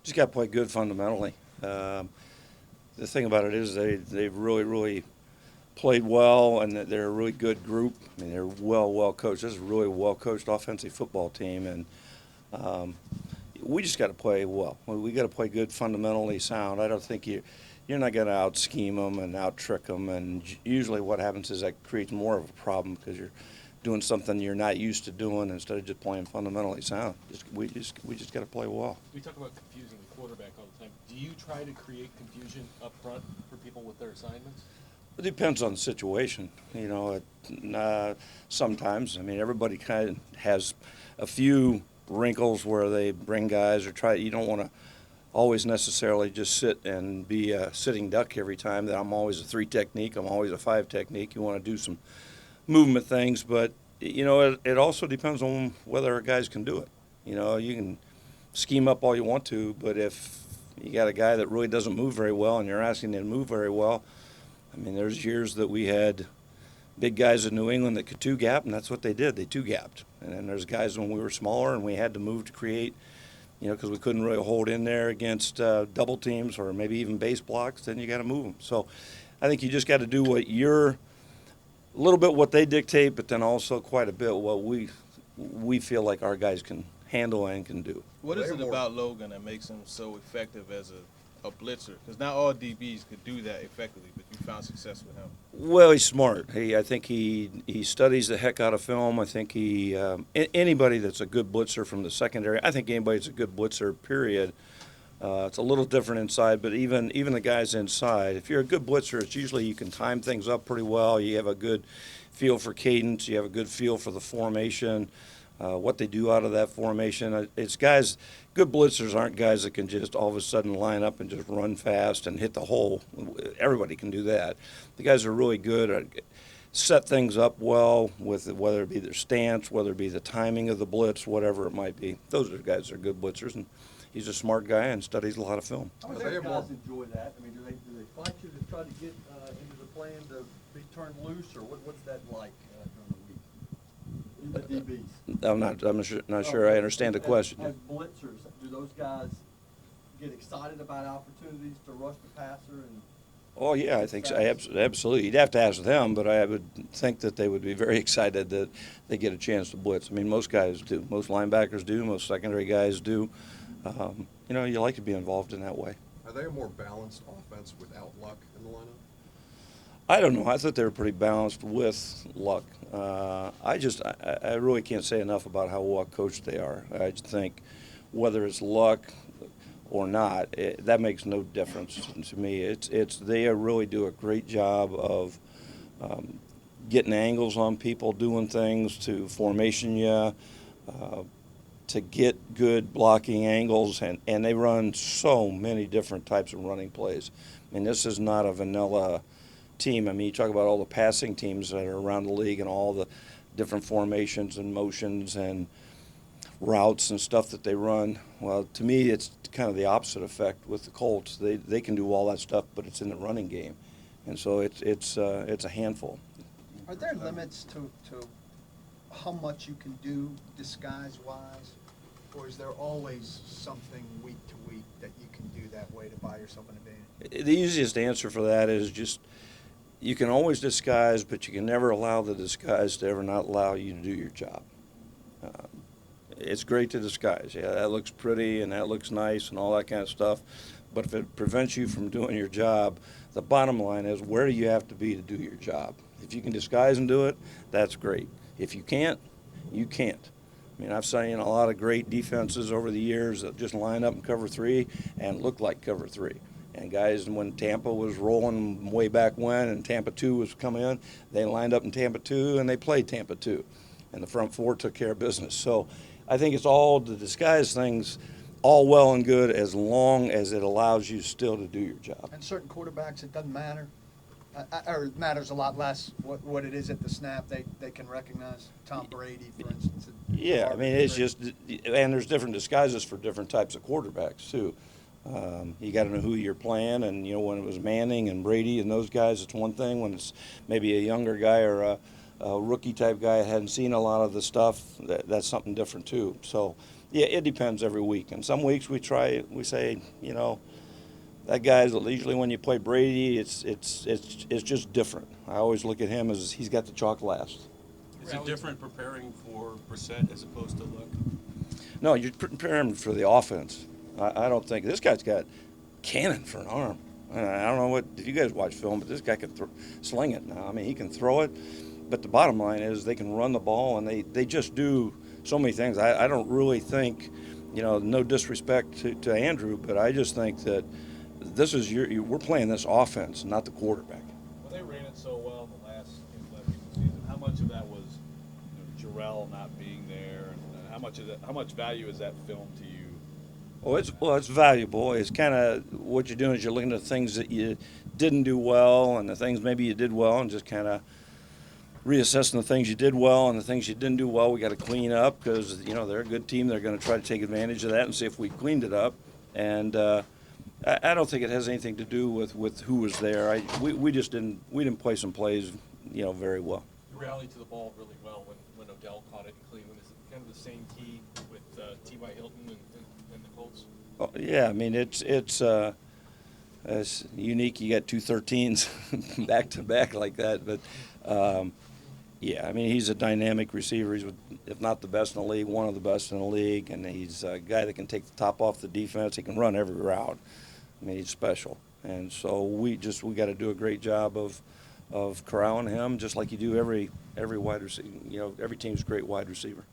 Just got to play good fundamentally. The thing about it is they've really played well, and they're a really good group. I mean, they're well coached. This is a really well coached offensive football team, and we just got to play well. We got to play good, fundamentally sound. I don't think you're not going to out scheme them and out trick them. And usually, what happens is that creates more of a problem because you're doing something you're not used to doing instead of just playing fundamentally sound. We just got to play well. We talk about confusing the quarterback all the time. Do you try to create confusion up front for people with their assignments? It depends on the situation. You know, sometimes, I mean, everybody kind of has a few wrinkles where they bring guys or try. You don't want to always necessarily just sit and be a sitting duck every time. That I'm always a 3 technique, I'm always a 5 technique. You want to do some movement things, but you know, it also depends on whether our guys can do it. You know, you can scheme up all you want to, but if you got a guy that really doesn't move very well and you're asking him to move very well, I mean, there's years that we had big guys in New England that could 2-gap, and that's what they did. They 2-gapped. And then there's guys when we were smaller and we had to move to create, you know, because we couldn't really hold in there against double teams or maybe even base blocks, then you got to move them. So I think you just got to do what a little bit what they dictate, but then also quite a bit what we feel like our guys can handle and can do. What is it about Logan that makes him so effective as a blitzer? Because not all DBs could do that effectively, but you found success with him. Well, he's smart. I think he studies the heck out of film. I think anybody that's a good blitzer from the secondary, I think anybody that's a good blitzer, period. It's a little different inside, but even the guys inside, if you're a good blitzer, it's usually you can time things up pretty well. You have a good feel for cadence. You have a good feel for the formation, what they do out of that formation. It's guys, good blitzers aren't guys that can just all of a sudden line up and just run fast and hit the hole. Everybody can do that. The guys are really good at set things up well with whether it be their stance, whether it be the timing of the blitz, whatever it might be. Those are guys that are good blitzers, and he's a smart guy and studies a lot of film. How much do guys enjoy that? I mean, do they fight you to try to get into the plan to be turned loose, or what's that like during the week? The DBs. I'm not sure I understand the question. As blitzers, do those guys get excited about opportunities to rush the passer? And Oh, yeah, I think so. Absolutely. You'd have to ask them, but I would think that they would be very excited that they get a chance to blitz. I mean, most guys do. Most linebackers do. Most secondary guys do. You know, you like to be involved in that way. Are they a more balanced offense without Luck in the lineup? I don't know. I thought they were pretty balanced with Luck. I really can't say enough about how well coached they are. I just think whether it's Luck or not, that makes no difference to me. They really do a great job of getting angles on people, doing things to formation to get good blocking angles, and they run so many different types of running plays. I mean, this is not a vanilla team. I mean, you talk about all the passing teams that are around the league and all the different formations and motions and routes and stuff that they run. Well, to me, it's kind of the opposite effect with the Colts. They can do all that stuff, but it's in the running game, and so it's a handful. Are there limits to how much you can do disguise-wise, or is there always something week to week that you can do that way to buy yourself an advantage? The easiest answer for that is just you can always disguise, but you can never allow the disguise to ever not allow you to do your job. It's great to disguise. Yeah, that looks pretty and that looks nice and all that kind of stuff. But if it prevents you from doing your job, the bottom line is where do you have to be to do your job? If you can disguise and do it, that's great. If you can't, you can't. I mean, I've seen a lot of great defenses over the years that just line up in cover 3 and look like cover 3. And guys, when Tampa was rolling way back when and Tampa 2 was coming in, they lined up in Tampa 2 and they played Tampa 2. And the front 4 took care of business. So I think it's all the disguise things, all well and good as long as it allows you still to do your job. And certain quarterbacks, it doesn't matter, or it matters a lot less what it is at the snap. They can recognize Tom Brady, for instance. Yeah, I mean, it's just, and there's different disguises for different types of quarterbacks too. You got to know who you're playing, and you know when it was Manning and Brady and those guys, it's one thing. When it's maybe a younger guy or a rookie type guy that hadn't seen a lot of the stuff, that's something different too. So Yeah, it depends every week. And some weeks we say, that guy's usually when you play Brady, it's just different. I always look at him as he's got the chalk last. Is it different preparing for Brissett as opposed to Luck? No, you're preparing him for the offense. I don't think this guy's got cannon for an arm. I don't know if you guys watch film, but this guy can sling it now. I mean, he can throw it. But the bottom line is they can run the ball, and they just do so many things. I don't really think, no disrespect to Andrew, but I just think that this is we're playing this offense, not the quarterback. Well, they ran it so well in the last season. How much of that was Jarrell not being there, and how much value is that film to you? It's valuable. It's kind of what you're doing is you're looking at things that you didn't do well and the things maybe you did well, and just kind of reassessing the things you did well and the things you didn't do well. We got to clean up because they're a good team. They're going to try to take advantage of that and see if we cleaned it up. And I don't think it has anything to do with who was there. We just didn't play some plays very well. You rallied to the ball really well when Odell caught it in Cleveland. Is it kind of the same key with T.Y. Hilton and the Colts? Oh, yeah, I mean it's unique. You got two 13s back to back like that, but yeah, I mean he's a dynamic receiver. He's if not the best in the league, one of the best in the league, and he's a guy that can take the top off the defense. He can run every route. I mean he's special, and so we got to do a great job of corralling him, just like you do every wide receiver. Every team's a great wide receiver.